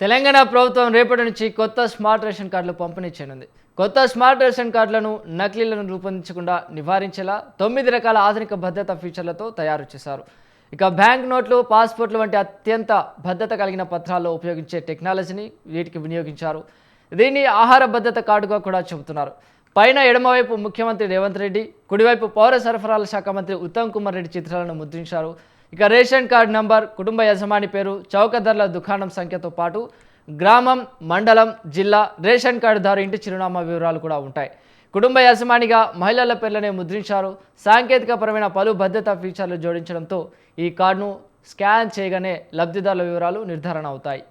తెలంగాణ ప్రభుత్వం రేపటి నుంచి కొత్త స్మార్ట్ రేషన్ కార్డులు పంపిణీ చేయనుంది. కొత్త స్మార్ట్ రేషన్ కార్డులను నకిలీలను రూపొందించకుండా నివారించేలా 9 రకాల ఆధునిక భద్రతా ఫీచర్లతో తయారు చేశారు. ఇక బ్యాంక్ నోట్లు, పాస్పోర్ట్లు వంటి అత్యంత భద్రత కలిగిన పత్రాల్లో ఉపయోగించే టెక్నాలజీని వీటికి వినియోగించారు. దీన్ని ఆహార భద్రత కార్డుగా కూడా చెబుతున్నారు. పైన ఎడమవైపు ముఖ్యమంత్రి రేవంత్ రెడ్డి, కుడివైపు పౌర సరఫరాల శాఖ మంత్రి ఉత్తమ్ కుమార్ రెడ్డి చిత్రాలను ముద్రించారు. ఇక రేషన్ కార్డు నంబర్, కుటుంబ యజమాని పేరు, చౌకధరల దుకాణం సంఖ్యతో పాటు గ్రామం, మండలం, జిల్లా, రేషన్ కార్డుదారు ఇంటి చిరునామా వివరాలు కూడా ఉంటాయి. కుటుంబ యజమానిగా మహిళల పేర్లనే ముద్రించారు. సాంకేతికపరమైన పలు భద్రతా ఫీచర్లు జోడించడంతో ఈ కార్డును స్కాన్ చేయగానే లబ్ధిదారుల వివరాలు నిర్ధారణ అవుతాయి.